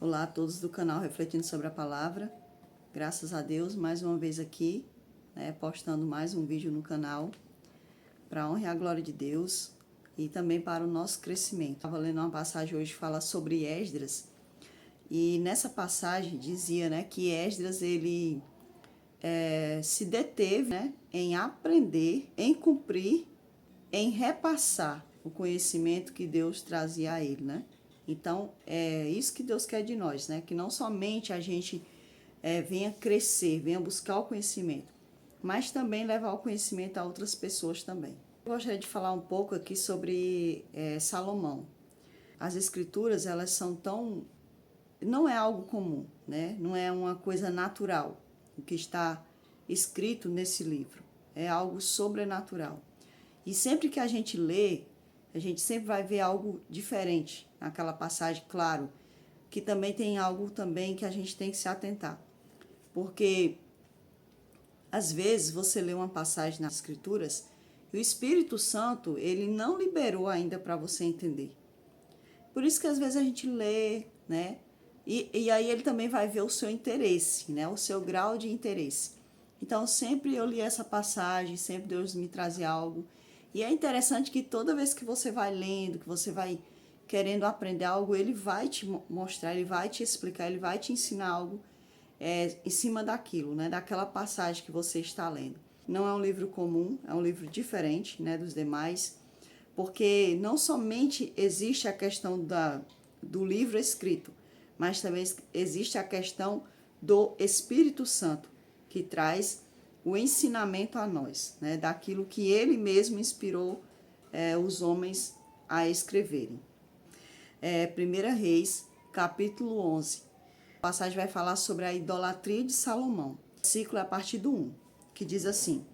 Olá a todos do canal Refletindo sobre a Palavra. Graças a Deus, mais uma vez aqui, postando mais um vídeo no canal, para a honra e a glória de Deus e também para o nosso crescimento. Estava lendo uma passagem hoje que fala sobre Esdras, e nessa passagem dizia que Esdras ele se deteve em aprender, em cumprir, em repassar o conhecimento que Deus trazia a ele, Então, é isso que Deus quer de nós, que não somente a gente venha crescer, venha buscar o conhecimento, mas também levar o conhecimento a outras pessoas também. Eu gostaria de falar um pouco aqui sobre Salomão. As escrituras, elas são tão... não é algo comum, Não é uma coisa natural o que está escrito nesse livro. É algo sobrenatural. E sempre que a gente lê, a gente sempre vai ver algo diferente naquela passagem, claro, que também tem algo também que a gente tem que se atentar. Porque, às vezes, você lê uma passagem nas Escrituras e o Espírito Santo, ele não liberou ainda para você entender. Por isso que, às vezes, a gente lê, E aí ele também vai ver o seu interesse, O seu grau de interesse. Então, sempre eu li essa passagem, sempre Deus me trazia algo. E é interessante que toda vez que você vai lendo, que você vai querendo aprender algo, ele vai te mostrar, ele vai te explicar, ele vai te ensinar algo em cima daquilo, daquela passagem que você está lendo. Não é um livro comum, é um livro diferente, dos demais, porque não somente existe a questão do livro escrito, mas também existe a questão do Espírito Santo, que traz o ensinamento a nós, daquilo que ele mesmo inspirou os homens a escreverem. 1 Reis, capítulo 11. A passagem vai falar sobre a idolatria de Salomão. O versículo é a partir do 1, que diz assim: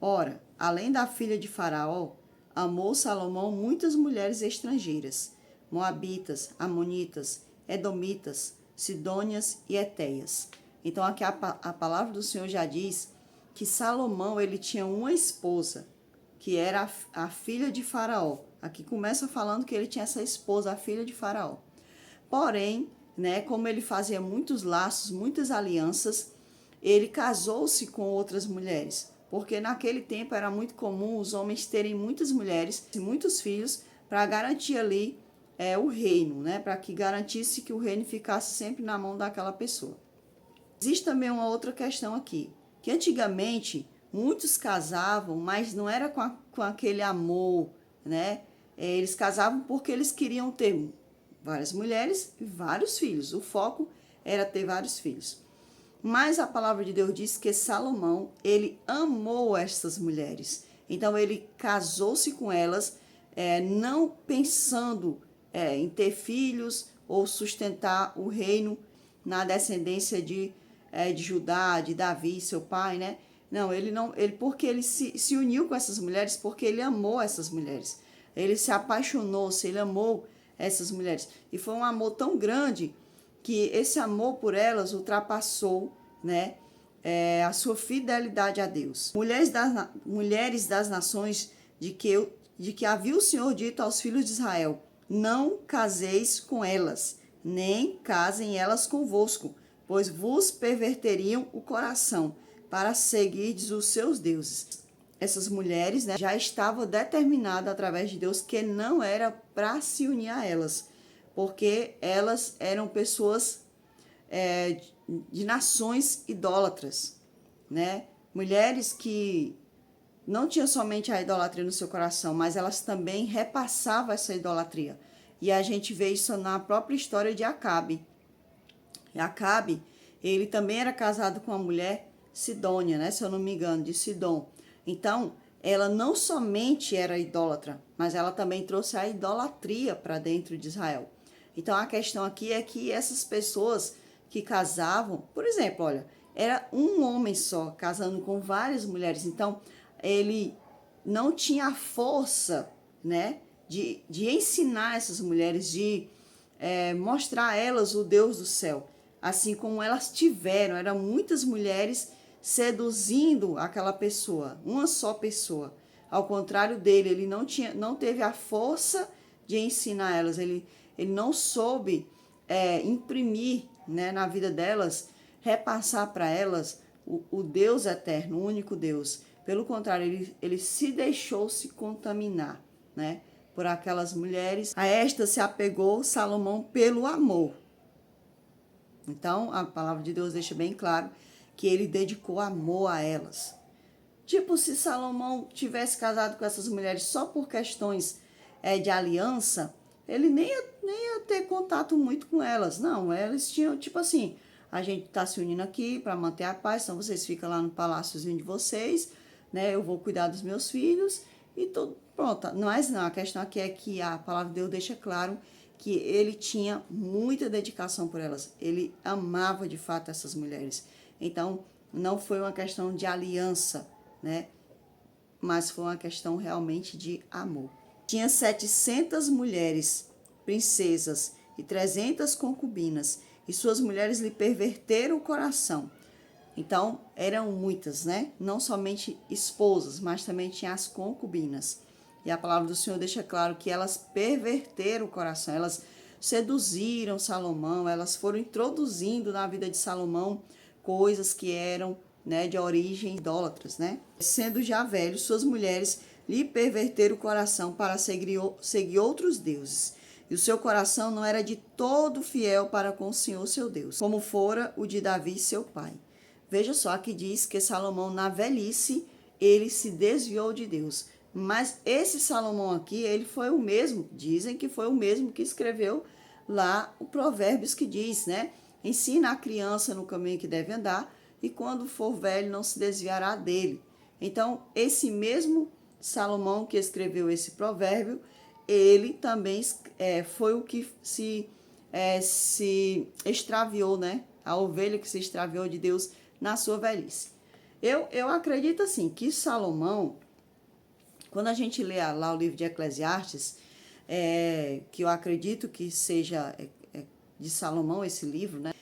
Ora, além da filha de Faraó, amou Salomão muitas mulheres estrangeiras, moabitas, amonitas, edomitas, sidônias e etéias. Então aqui a palavra do Senhor já diz que Salomão ele tinha uma esposa, que era a filha de Faraó. Aqui começa falando que ele tinha essa esposa, a filha de Faraó. Porém, como ele fazia muitos laços, muitas alianças, ele casou-se com outras mulheres, porque naquele tempo era muito comum os homens terem muitas mulheres e muitos filhos para garantir ali o reino, para que garantisse que o reino ficasse sempre na mão daquela pessoa. Existe também uma outra questão aqui, que antigamente muitos casavam, mas não era com aquele amor, Eles casavam porque eles queriam ter várias mulheres e vários filhos. O foco era ter vários filhos. Mas a palavra de Deus diz que Salomão, ele amou essas mulheres. Então ele casou-se com elas, não pensando em ter filhos ou sustentar o reino na descendência de Judá, de Davi, seu pai, Não, porque ele se uniu com essas mulheres, porque ele amou essas mulheres. Ele se apaixonou, ele amou essas mulheres. E foi um amor tão grande que esse amor por elas ultrapassou, a sua fidelidade a Deus. Mulheres das nações de que havia o Senhor dito aos filhos de Israel: não caseis com elas, nem casem elas convosco, pois vos perverteriam o coração para seguirdes os seus deuses. Essas mulheres já estavam determinadas através de Deus que não era para se unir a elas, porque elas eram pessoas de nações idólatras, Mulheres que não tinham somente a idolatria no seu coração, mas elas também repassavam essa idolatria. E a gente vê isso na própria história de Acabe. E Acabe, ele também era casado com uma mulher sidônia, se eu não me engano, de Sidom. Então, ela não somente era idólatra, mas ela também trouxe a idolatria para dentro de Israel. Então, a questão aqui é que essas pessoas que casavam, por exemplo, olha, era um homem só casando com várias mulheres. Então, ele não tinha a força, de ensinar essas mulheres, de mostrar a elas o Deus do céu. Assim como elas tiveram, eram muitas mulheres seduzindo aquela pessoa, uma só pessoa. Ao contrário dele, ele não teve a força de ensinar elas, ele não soube imprimir, né, na vida delas, repassar para elas o Deus eterno, o único Deus. Pelo contrário, ele se deixou se contaminar, né, por aquelas mulheres. A esta se apegou Salomão pelo amor. Então, a palavra de Deus deixa bem claro que ele dedicou amor a elas. Tipo, se Salomão tivesse casado com essas mulheres só por questões de aliança, ele nem ia ter contato muito com elas. Não, eles tinham, tipo assim, a gente tá se unindo aqui para manter a paz, então vocês ficam lá no paláciozinho de vocês, né? Eu vou cuidar dos meus filhos e tudo. Pronto, mas não, a questão aqui é que a palavra de Deus deixa claro que ele tinha muita dedicação por elas. Ele amava de fato essas mulheres. Então, não foi uma questão de aliança, né? Mas foi uma questão realmente de amor. Tinha 700 mulheres, princesas e 300 concubinas, e suas mulheres lhe perverteram o coração. Então, eram muitas, né? Não somente esposas, mas também tinha as concubinas. E a palavra do Senhor deixa claro que elas perverteram o coração, elas seduziram Salomão, elas foram introduzindo na vida de Salomão coisas que eram, né, de origem idólatras, né? Sendo já velho, suas mulheres lhe perverteram o coração para seguir outros deuses. E o seu coração não era de todo fiel para com o Senhor seu Deus, como fora o de Davi, seu pai. Veja só que diz que Salomão, na velhice, ele se desviou de Deus. Mas esse Salomão aqui, ele foi o mesmo, dizem que foi o mesmo que escreveu lá o Provérbios que diz, né? Ensina a criança no caminho que deve andar e quando for velho não se desviará dele. Então, esse mesmo Salomão que escreveu esse provérbio, ele também foi o que se extraviou, né? A ovelha que se extraviou de Deus na sua velhice. Eu acredito assim, que Salomão, quando a gente lê lá o livro de Eclesiastes, que eu acredito que seja de Salomão esse livro, né?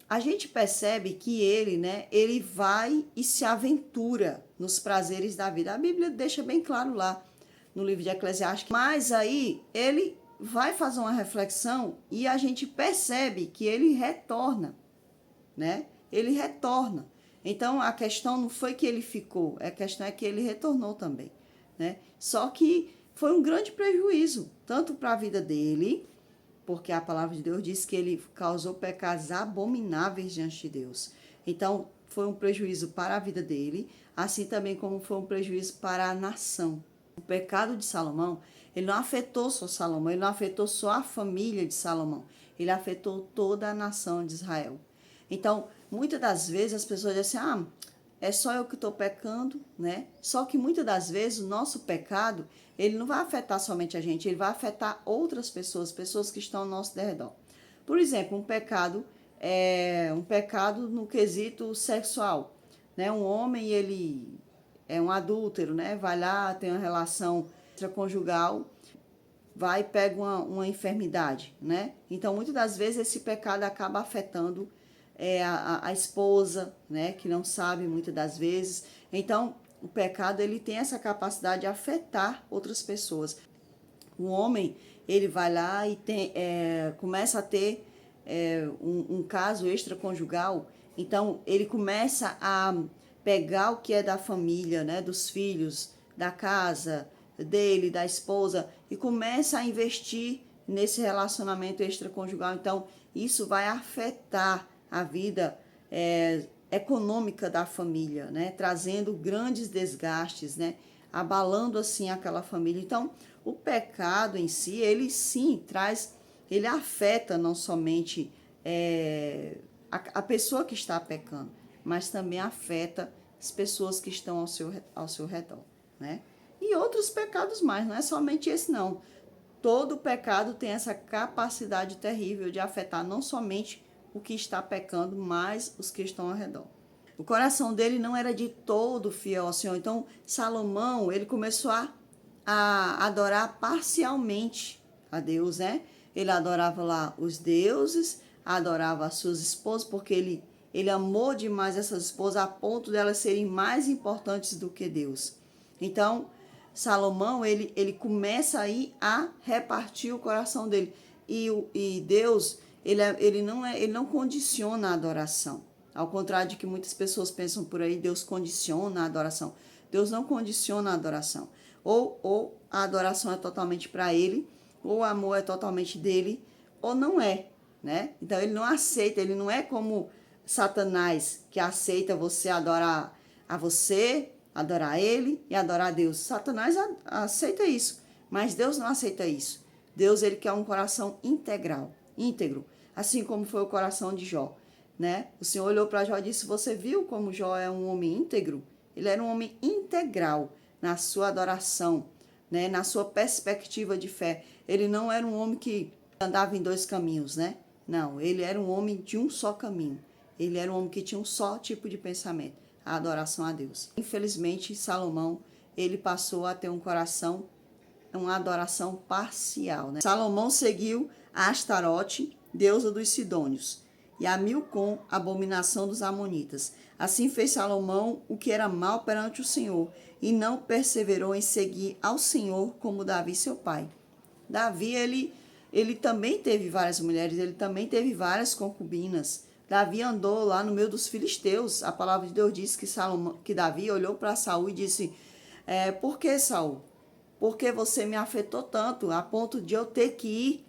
A gente percebe que ele, né, ele vai e se aventura nos prazeres da vida. A Bíblia deixa bem claro lá no livro de Eclesiastes. Mas aí ele vai fazer uma reflexão e a gente percebe que ele retorna, né? Ele retorna. Então, a questão não foi que ele ficou, a questão é que ele retornou também, né? Só que foi um grande prejuízo, tanto para a vida dele, porque a palavra de Deus diz que ele causou pecados abomináveis diante de Deus. Então, foi um prejuízo para a vida dele, assim também como foi um prejuízo para a nação. O pecado de Salomão, ele não afetou só Salomão, ele não afetou só a família de Salomão, ele afetou toda a nação de Israel. Então, muitas das vezes as pessoas dizem assim, é só eu que estou pecando, né? Só que muitas das vezes o nosso pecado, ele não vai afetar somente a gente, ele vai afetar outras pessoas, pessoas que estão ao nosso redor. Por exemplo, um pecado no quesito sexual, né? Um homem, ele é um adúltero, né? Vai lá, tem uma relação extraconjugal, vai e pega uma enfermidade, né? Então, muitas das vezes esse pecado acaba afetando a esposa, né, que não sabe muitas das vezes. Então, o pecado, ele tem essa capacidade de afetar outras pessoas. O homem, ele vai lá e começa a ter um caso extraconjugal, então ele começa a pegar o que é da família, né, dos filhos, da casa dele, da esposa, e começa a investir nesse relacionamento extraconjugal. Então, isso vai afetar a vida econômica da família, né? Trazendo grandes desgastes, né? Abalando assim aquela família. Então, o pecado em si, ele sim ele afeta não somente a pessoa que está pecando, mas também afeta as pessoas que estão ao seu redor, né? E outros pecados mais, não é somente esse não. Todo pecado tem essa capacidade terrível de afetar não somente o que está pecando, mas os que estão ao redor. O coração dele não era de todo fiel ao Senhor. Então, Salomão, ele começou a adorar parcialmente a Deus, né? Ele adorava lá os deuses, adorava as suas esposas, porque ele amou demais essas esposas a ponto de elas serem mais importantes do que Deus. Então, Salomão, ele começa aí a repartir o coração dele. E Deus, ele não condiciona a adoração. Ao contrário de que muitas pessoas pensam por aí, Deus condiciona a adoração. Deus não condiciona a adoração. Ou a adoração é totalmente para ele, ou o amor é totalmente dele, ou não é, né? Então ele não aceita, ele não é como Satanás, que aceita você adorar a você, adorar ele e adorar a Deus. Satanás aceita isso, mas Deus não aceita isso. Deus, ele quer um coração íntegro, assim como foi o coração de Jó, né? O Senhor olhou para Jó e disse: você viu como Jó é um homem íntegro? Ele era um homem integral na sua adoração, né? Na sua perspectiva de fé. Ele não era um homem que andava em dois caminhos, né? Não, ele era um homem de um só caminho. Ele era um homem que tinha um só tipo de pensamento, a adoração a Deus. Infelizmente, Salomão, ele passou a ter um coração, uma adoração parcial, né? Salomão seguiu a Astarote, deusa dos Sidônios, e a Milcom, abominação dos Amonitas. Assim fez Salomão o que era mal perante o Senhor, e não perseverou em seguir ao Senhor como Davi, seu pai. Davi, ele também teve várias mulheres, ele também teve várias concubinas. Davi andou lá no meio dos filisteus. A palavra de Deus diz que Davi olhou para Saul e disse: por que, Saul? Por que você me afetou tanto a ponto de eu ter que ir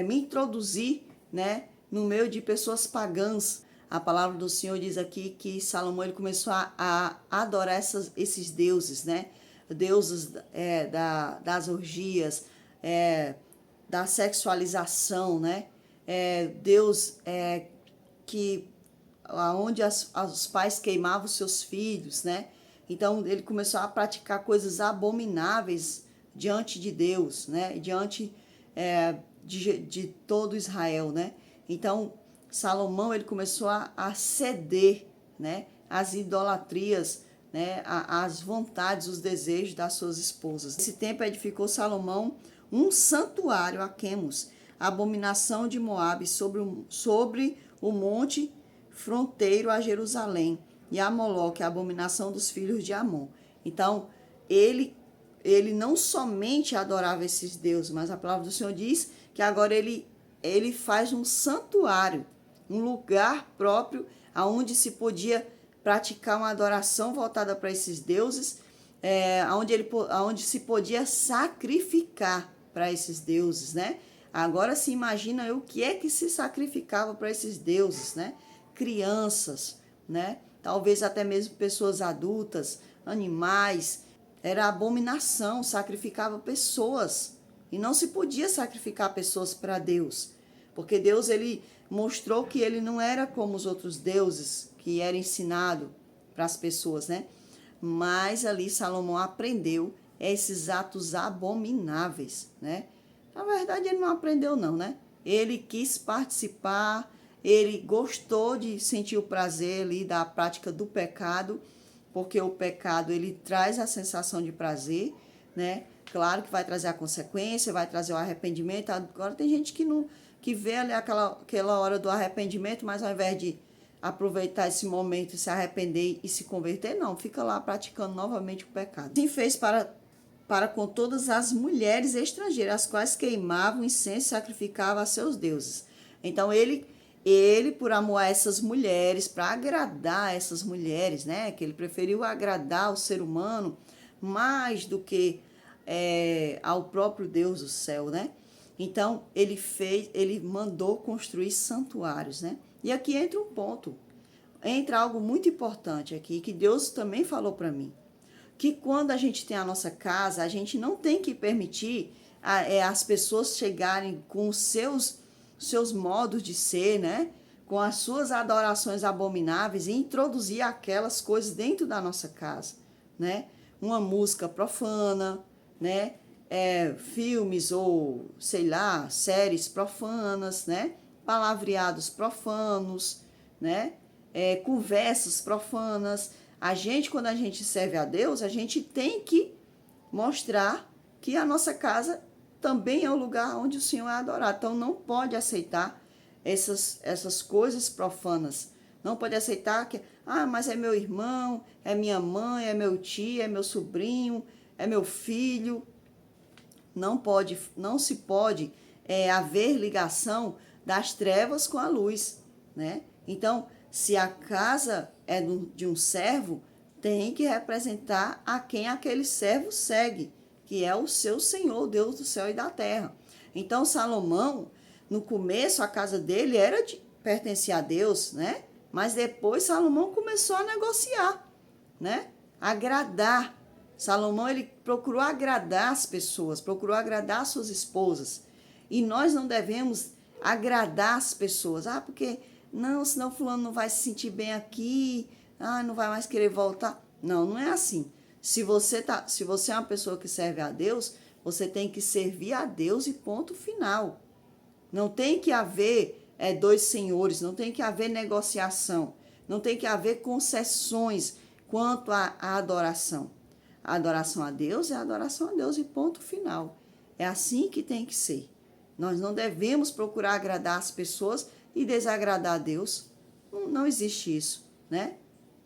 me introduzir, né, no meio de pessoas pagãs? A palavra do Senhor diz aqui que Salomão, ele começou a adorar esses deuses, né? Deuses das orgias, da sexualização, né? Deus onde os pais queimavam seus filhos, né? Então ele começou a praticar coisas abomináveis diante de Deus, né? Diante de todo Israel, né? Então Salomão, ele começou a ceder, né, às idolatrias, né, às vontades, os desejos das suas esposas. Nesse tempo edificou Salomão um santuário a Quemos, a abominação de Moabe, sobre o monte fronteiro a Jerusalém, e a Moloque, a abominação dos filhos de Amon. Então, ele não somente adorava esses deuses, mas a palavra do Senhor diz que agora ele faz um santuário, um lugar próprio onde se podia praticar uma adoração voltada para esses deuses, onde se podia sacrificar para esses deuses, né? Agora se imagina o que é que se sacrificava para esses deuses, né? Crianças, né? Talvez até mesmo pessoas adultas, animais. Era abominação, sacrificava pessoas. E não se podia sacrificar pessoas para Deus, porque Deus, ele mostrou que ele não era como os outros deuses que era ensinado para as pessoas, né? Mas ali Salomão aprendeu esses atos abomináveis, né? Na verdade, ele não aprendeu não, né? Ele quis participar, ele gostou de sentir o prazer ali da prática do pecado, porque o pecado, ele traz a sensação de prazer, né? Claro que vai trazer a consequência, vai trazer o arrependimento. Agora tem gente que vê ali aquela hora do arrependimento, mas ao invés de aproveitar esse momento e se arrepender e se converter, não, fica lá praticando novamente o pecado. Assim fez para com todas as mulheres estrangeiras, as quais queimavam incenso e sacrificavam a seus deuses. Então ele por amor a essas mulheres, para agradar essas mulheres, né, que ele preferiu agradar o ser humano mais do que ao próprio Deus do céu, né? Então ele mandou construir santuários, né? E aqui entra um ponto, entra algo muito importante aqui, que Deus também falou para mim, que quando a gente tem a nossa casa, a gente não tem que permitir as pessoas chegarem com os seus modos de ser, né? Com as suas adorações abomináveis e introduzir aquelas coisas dentro da nossa casa, né? Uma música profana, né? Filmes ou, sei lá, séries profanas, né? Palavreados profanos, né? Conversas profanas. Quando a gente serve a Deus, a gente tem que mostrar que a nossa casa também é o lugar onde o Senhor é adorado. Então, não pode aceitar essas coisas profanas. Não pode aceitar que, mas é meu irmão, é minha mãe, é meu tio, é meu sobrinho, é meu filho. Não se pode haver ligação das trevas com a luz, né? Então, se a casa é de um servo, tem que representar a quem aquele servo segue, que é o seu Senhor, Deus do céu e da terra. Então, Salomão, no começo, a casa dele pertencia a Deus, né? Mas depois Salomão começou a negociar, né? Agradar. Salomão, ele procurou agradar as pessoas, procurou agradar suas esposas. E nós não devemos agradar as pessoas. Porque não, senão fulano não vai se sentir bem aqui, não vai mais querer voltar. Não, não é assim. Se você é uma pessoa que serve a Deus, você tem que servir a Deus e ponto final. Não tem que haver dois senhores, não tem que haver negociação, não tem que haver concessões quanto à adoração. A adoração a Deus é a adoração a Deus e ponto final. É assim que tem que ser. Nós não devemos procurar agradar as pessoas e desagradar a Deus. Não existe isso, né?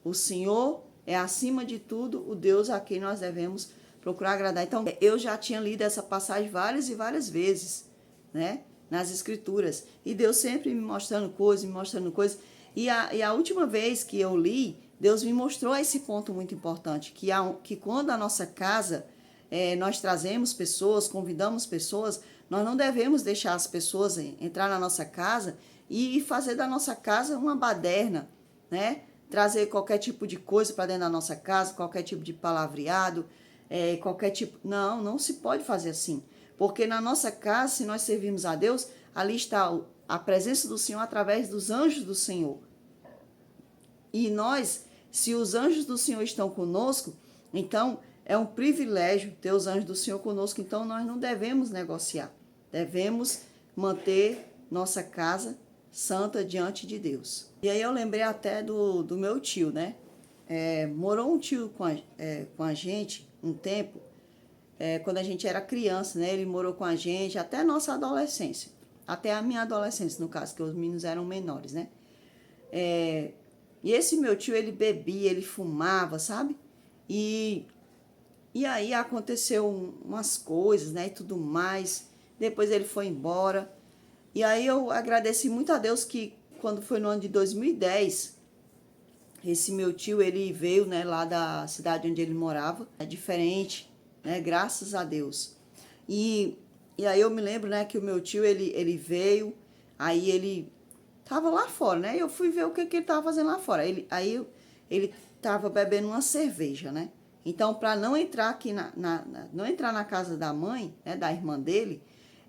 O Senhor é, acima de tudo, o Deus a quem nós devemos procurar agradar. Então, eu já tinha lido essa passagem várias e várias vezes, né? Nas Escrituras. E Deus sempre me mostrando coisas. E a última vez que eu li, Deus me mostrou esse ponto muito importante, que quando a nossa casa, nós trazemos pessoas, convidamos pessoas, nós não devemos deixar as pessoas entrar na nossa casa e fazer da nossa casa uma baderna, né? Trazer qualquer tipo de coisa para dentro da nossa casa, qualquer tipo de palavreado, qualquer tipo... Não se pode fazer assim. Porque na nossa casa, se nós servirmos a Deus, ali está a presença do Senhor através dos anjos do Senhor. E nós, se os anjos do Senhor estão conosco, então é um privilégio ter os anjos do Senhor conosco. Então nós não devemos negociar. Devemos manter nossa casa santa diante de Deus. E aí eu lembrei até do meu tio, né? Morou um tio com a gente um tempo, quando a gente era criança, né? Ele morou com a gente até a nossa adolescência. Até a minha adolescência, no caso, que os meninos eram menores, né? E esse meu tio, ele bebia, ele fumava, sabe? E aí aconteceu umas coisas, né? E tudo mais. Depois ele foi embora. E aí eu agradeci muito a Deus que quando foi no ano de 2010, esse meu tio, ele veio, né, lá da cidade onde ele morava. É diferente, né? Graças a Deus. E aí eu me lembro, né, que o meu tio, ele veio, aí ele tava lá fora, né? Eu fui ver o que ele tava fazendo lá fora. Ele tava bebendo uma cerveja, né? Então, para não entrar aqui não entrar na casa da mãe, né, da irmã dele,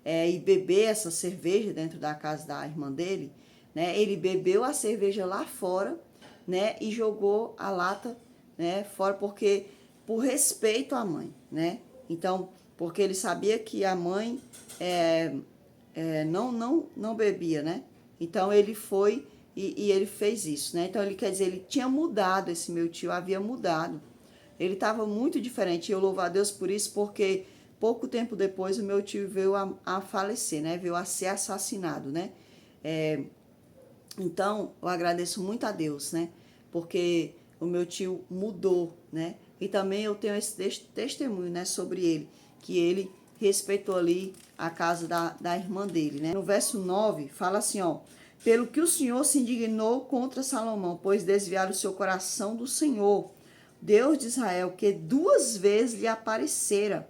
e beber essa cerveja dentro da casa da irmã dele, né? Ele bebeu a cerveja lá fora, né? E jogou a lata, né, fora, porque por respeito à mãe, né? Então, porque ele sabia que a mãe não bebia, né? Então ele foi e ele fez isso, né? Então ele quer dizer, ele tinha mudado, esse meu tio havia mudado. Ele estava muito diferente. E eu louvo a Deus por isso, porque pouco tempo depois o meu tio veio a falecer, né? Veio a ser assassinado, né? Então eu agradeço muito a Deus, né? Porque o meu tio mudou, né? E também eu tenho esse testemunho, né, sobre ele, que ele respeitou ali a casa da irmã dele, né? No verso 9, fala assim, ó: pelo que o Senhor se indignou contra Salomão, pois desviaram o seu coração do Senhor, Deus de Israel, que 2 vezes lhe aparecera,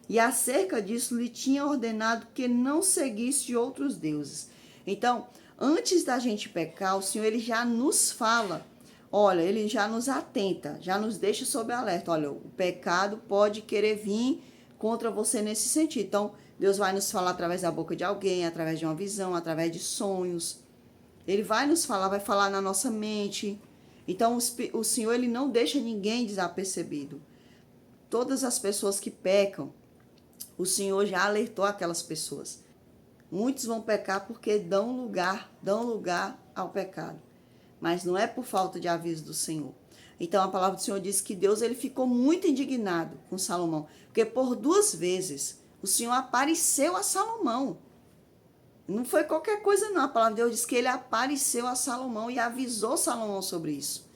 e acerca disso lhe tinha ordenado que não seguisse outros deuses. Então, antes da gente pecar, o Senhor, ele já nos fala, olha, ele já nos atenta, já nos deixa sob alerta. Olha, o pecado pode querer vir contra você nesse sentido. Então, Deus vai nos falar através da boca de alguém, através de uma visão, através de sonhos. Ele vai nos falar, vai falar na nossa mente. Então, o Senhor, ele não deixa ninguém desapercebido. Todas as pessoas que pecam, o Senhor já alertou aquelas pessoas. Muitos vão pecar porque dão lugar ao pecado. Mas não é por falta de aviso do Senhor. Então a palavra do Senhor diz que Deus, ele ficou muito indignado com Salomão, porque por 2 vezes o Senhor apareceu a Salomão. Não foi qualquer coisa não, a palavra de Deus diz que ele apareceu a Salomão e avisou Salomão sobre isso.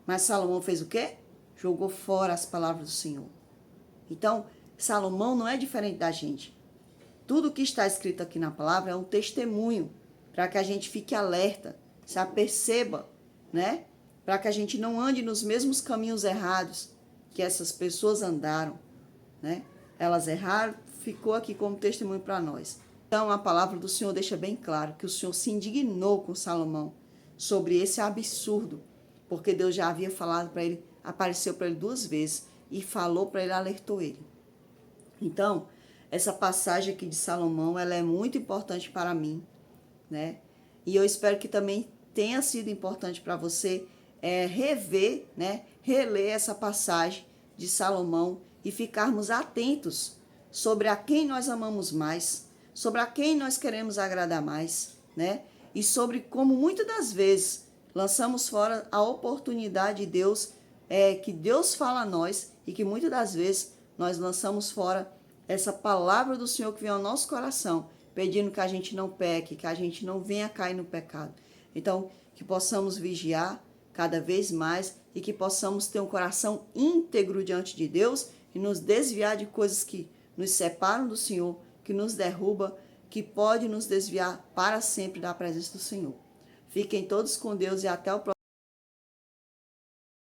Mas Salomão fez o quê? Jogou fora as palavras do Senhor. Então, Salomão não é diferente da gente. tudo que está escrito aqui na palavra é um testemunho para que a gente fique alerta, se aperceba, né? Para que a gente não ande nos mesmos caminhos errados que essas pessoas andaram, né? Elas erraram, ficou aqui como testemunho para nós. Então, a palavra do Senhor deixa bem claro que o Senhor se indignou com Salomão sobre esse absurdo, porque Deus já havia falado para ele, apareceu para ele 2 vezes e falou para ele, alertou ele. Então, essa passagem aqui de Salomão, ela é muito importante para mim, né? E eu espero que também tenha sido importante para você rever, né? Reler essa passagem de Salomão e ficarmos atentos sobre a quem nós amamos mais, sobre a quem nós queremos agradar mais, né? E sobre como muitas das vezes lançamos fora a oportunidade de Deus, que Deus fala a nós e que muitas das vezes nós lançamos fora essa palavra do Senhor que vem ao nosso coração, pedindo que a gente não peque, que a gente não venha cair no pecado. Então, que possamos vigiar cada vez mais e que possamos ter um coração íntegro diante de Deus e nos desviar de coisas que nos separam do Senhor, que nos derruba, que pode nos desviar para sempre da presença do Senhor. Fiquem todos com Deus e até o próximo.